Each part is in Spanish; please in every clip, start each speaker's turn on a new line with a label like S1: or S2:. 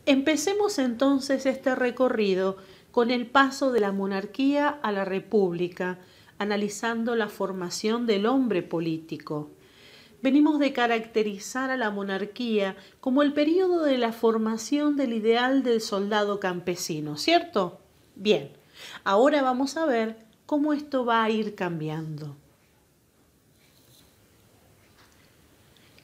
S1: Empecemos entonces este recorrido con el paso de la monarquía a la república, analizando la formación del hombre político. Venimos de caracterizar a la monarquía como el período de la formación del ideal del soldado campesino, ¿cierto? Bien, ahora vamos a ver cómo esto va a ir cambiando.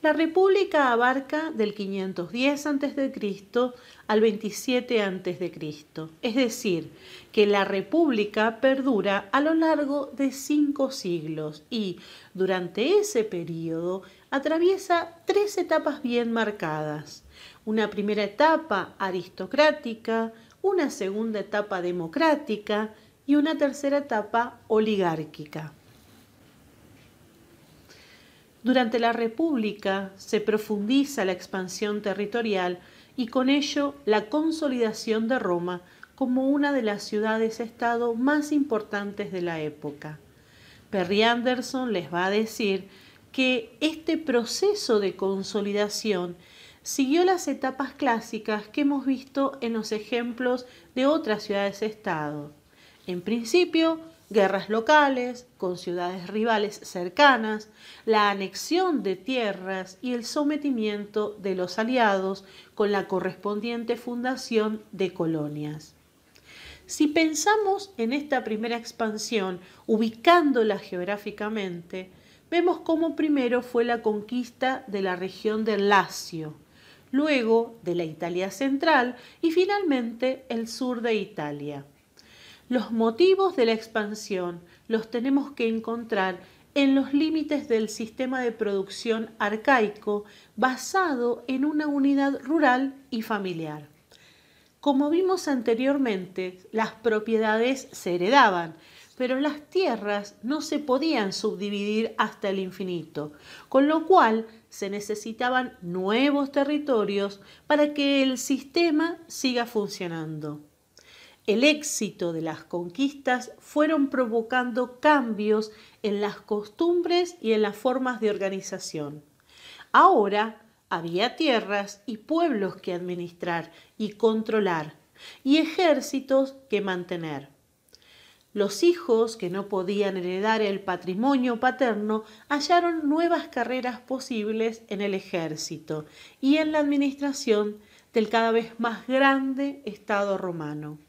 S1: La República abarca del 510 a.C. al 27 a.C., es decir, que la República perdura a lo largo de 5 siglos y, durante ese periodo, atraviesa 3 etapas bien marcadas. Una primera etapa aristocrática, una segunda etapa democrática y una tercera etapa oligárquica. Durante la República se profundiza la expansión territorial y con ello la consolidación de Roma como una de las ciudades-estado más importantes de la época. Perry Anderson les va a decir que este proceso de consolidación siguió las etapas clásicas que hemos visto en los ejemplos de otras ciudades-estado. En principio, guerras locales con ciudades rivales cercanas, la anexión de tierras y el sometimiento de los aliados con la correspondiente fundación de colonias. Si pensamos en esta primera expansión, ubicándola geográficamente, vemos cómo primero fue la conquista de la región del Lacio, luego de la Italia central y finalmente el sur de Italia. Los motivos de la expansión los tenemos que encontrar en los límites del sistema de producción arcaico basado en una unidad rural y familiar. Como vimos anteriormente, las propiedades se heredaban, pero las tierras no se podían subdividir hasta el infinito, con lo cual se necesitaban nuevos territorios para que el sistema siga funcionando. El éxito de las conquistas fueron provocando cambios en las costumbres y en las formas de organización. Ahora había tierras y pueblos que administrar y controlar, y ejércitos que mantener. Los hijos que no podían heredar el patrimonio paterno hallaron nuevas carreras posibles en el ejército y en la administración del cada vez más grande Estado romano.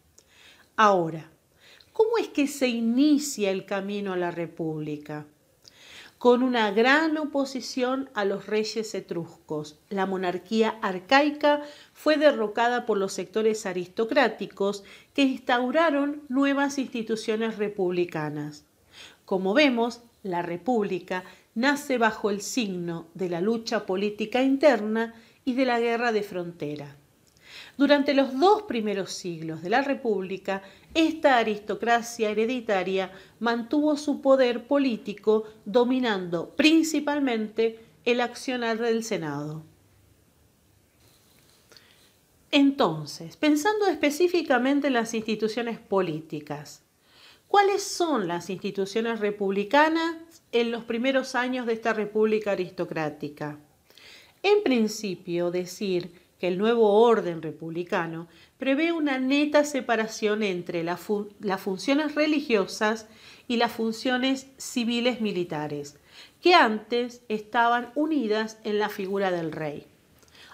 S1: Ahora, ¿cómo es que se inicia el camino a la República? Con una gran oposición a los reyes etruscos. La monarquía arcaica fue derrocada por los sectores aristocráticos que instauraron nuevas instituciones republicanas. Como vemos, la República nace bajo el signo de la lucha política interna y de la guerra de frontera. Durante los 2 primeros siglos de la República, esta aristocracia hereditaria mantuvo su poder político dominando principalmente el accionar del Senado. Entonces, pensando específicamente en las instituciones políticas, ¿cuáles son las instituciones republicanas en los primeros años de esta república aristocrática? En principio, decir que el nuevo orden republicano prevé una neta separación entre las funciones religiosas y las funciones civiles militares, que antes estaban unidas en la figura del rey.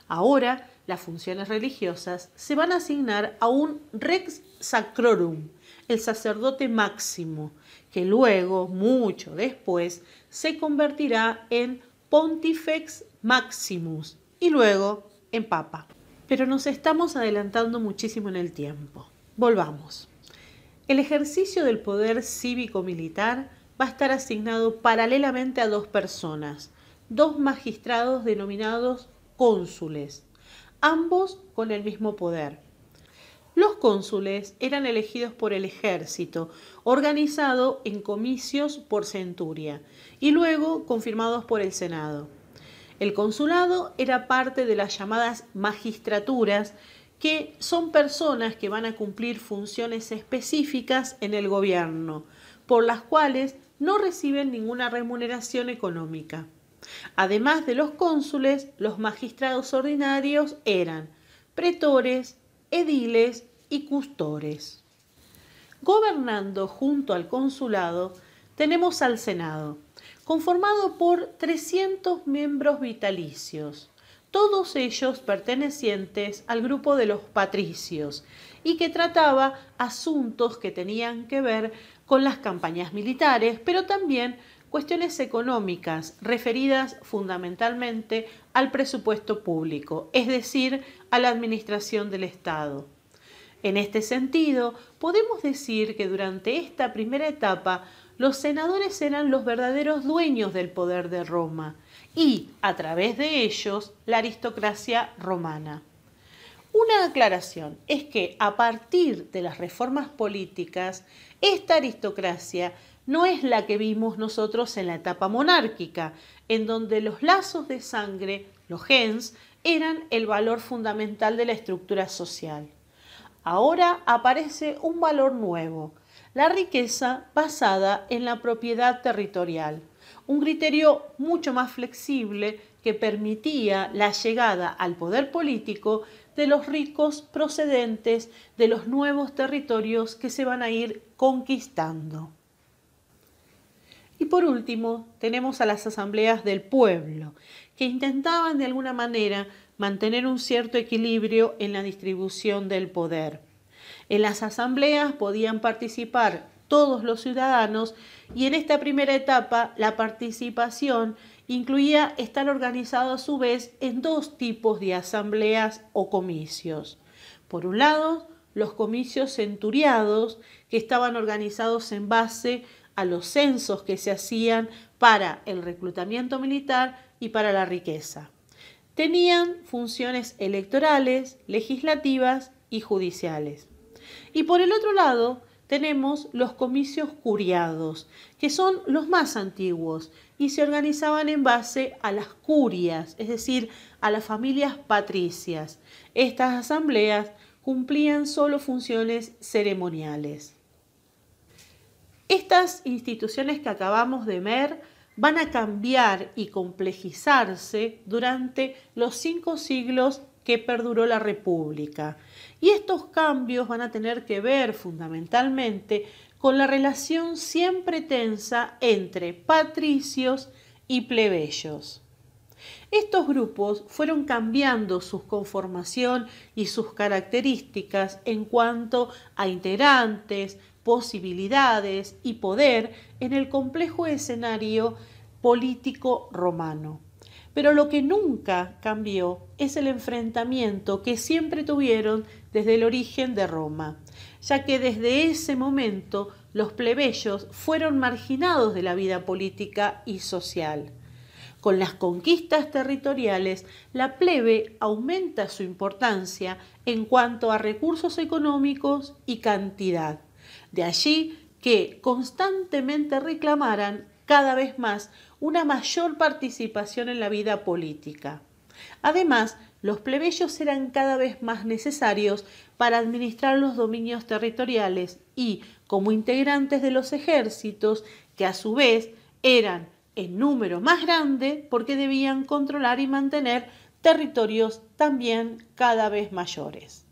S1: Ahora, las funciones religiosas se van a asignar a un rex sacrorum, el sacerdote máximo, que luego, mucho después, se convertirá en pontifex maximus y luego en papa. Pero nos estamos adelantando muchísimo en el tiempo. Volvamos. El ejercicio del poder cívico-militar va a estar asignado paralelamente a 2 personas, 2 magistrados denominados cónsules, ambos con el mismo poder. Los cónsules eran elegidos por el ejército, organizado en comicios por centuria, y luego confirmados por el Senado. El consulado era parte de las llamadas magistraturas, que son personas que van a cumplir funciones específicas en el gobierno, por las cuales no reciben ninguna remuneración económica. Además de los cónsules, los magistrados ordinarios eran pretores, ediles y custores. Gobernando junto al consulado tenemos al Senado, conformado por 300 miembros vitalicios, todos ellos pertenecientes al grupo de los patricios, y que trataba asuntos que tenían que ver con las campañas militares, pero también cuestiones económicas referidas fundamentalmente al presupuesto público, es decir, a la administración del Estado. En este sentido, podemos decir que durante esta primera etapa los senadores eran los verdaderos dueños del poder de Roma y, a través de ellos, la aristocracia romana. Una aclaración es que a partir de las reformas políticas, esta aristocracia no es la que vimos nosotros en la etapa monárquica, en donde los lazos de sangre, los gens, eran el valor fundamental de la estructura social. Ahora aparece un valor nuevo, la riqueza basada en la propiedad territorial, un criterio mucho más flexible que permitía la llegada al poder político de los ricos procedentes de los nuevos territorios que se van a ir conquistando. Y por último, tenemos a las asambleas del pueblo, que intentaban de alguna manera mantener un cierto equilibrio en la distribución del poder. En las asambleas podían participar todos los ciudadanos y en esta primera etapa la participación incluía estar organizado a su vez en dos tipos de asambleas o comicios. Por un lado, los comicios centuriados, que estaban organizados en base a los censos que se hacían para el reclutamiento militar y para la riqueza. Tenían funciones electorales, legislativas y judiciales. Y por el otro lado, tenemos los comicios curiados, que son los más antiguos y se organizaban en base a las curias, es decir, a las familias patricias. Estas asambleas cumplían solo funciones ceremoniales. Estas instituciones que acabamos de ver van a cambiar y complejizarse durante los 5 siglos que perduró la República. Y estos cambios van a tener que ver fundamentalmente con la relación siempre tensa entre patricios y plebeyos. Estos grupos fueron cambiando su conformación y sus características en cuanto a integrantes, posibilidades y poder en el complejo escenario político romano. Pero lo que nunca cambió es el enfrentamiento que siempre tuvieron desde el origen de Roma, ya que desde ese momento los plebeyos fueron marginados de la vida política y social. Con las conquistas territoriales, la plebe aumenta su importancia en cuanto a recursos económicos y cantidad. De allí que constantemente reclamaran cada vez más una mayor participación en la vida política. Además, los plebeyos eran cada vez más necesarios para administrar los dominios territoriales y como integrantes de los ejércitos, que a su vez eran en número más grande porque debían controlar y mantener territorios también cada vez mayores.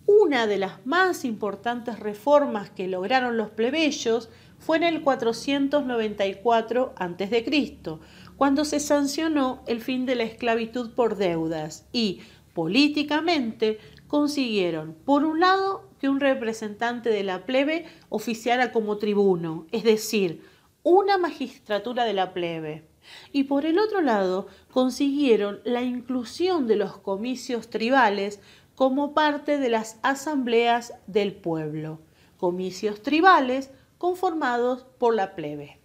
S1: Una de las más importantes reformas que lograron los plebeyos fue en el 494 a.C., cuando se sancionó el fin de la esclavitud por deudas y, políticamente, consiguieron, por un lado, que un representante de la plebe oficiara como tribuno, es decir, una magistratura de la plebe. Y por el otro lado, consiguieron la inclusión de los comicios tribales como parte de las asambleas del pueblo, comicios tribales conformados por la plebe.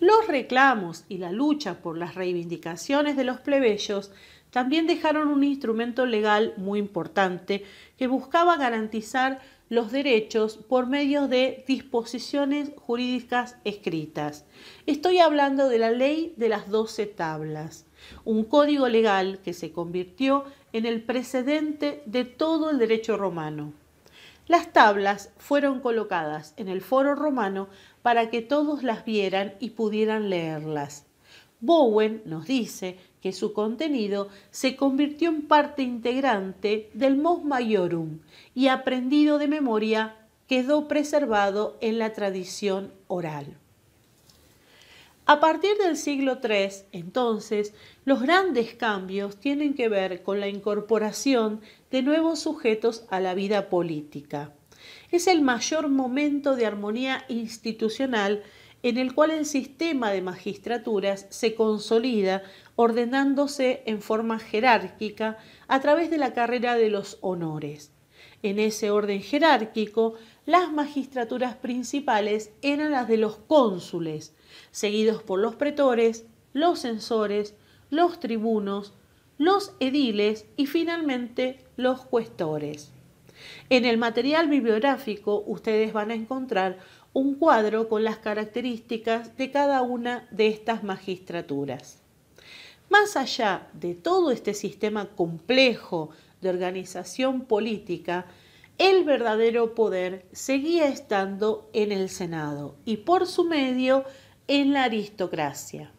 S1: Los reclamos y la lucha por las reivindicaciones de los plebeyos también dejaron un instrumento legal muy importante que buscaba garantizar los derechos por medio de disposiciones jurídicas escritas. Estoy hablando de la Ley de las 12 Tablas, un código legal que se convirtió en el precedente de todo el derecho romano. Las tablas fueron colocadas en el foro romano para que todos las vieran y pudieran leerlas. Bowen nos dice que su contenido se convirtió en parte integrante del Mos Maiorum y aprendido de memoria quedó preservado en la tradición oral. A partir del siglo III, entonces, los grandes cambios tienen que ver con la incorporación de nuevos sujetos a la vida política. Es el mayor momento de armonía institucional en el cual el sistema de magistraturas se consolida ordenándose en forma jerárquica a través de la carrera de los honores. En ese orden jerárquico, las magistraturas principales eran las de los cónsules, seguidos por los pretores, los censores, los tribunos, los ediles y finalmente los cuestores. En el material bibliográfico ustedes van a encontrar un cuadro con las características de cada una de estas magistraturas. Más allá de todo este sistema complejo de organización política, el verdadero poder seguía estando en el Senado y por su medio en la aristocracia.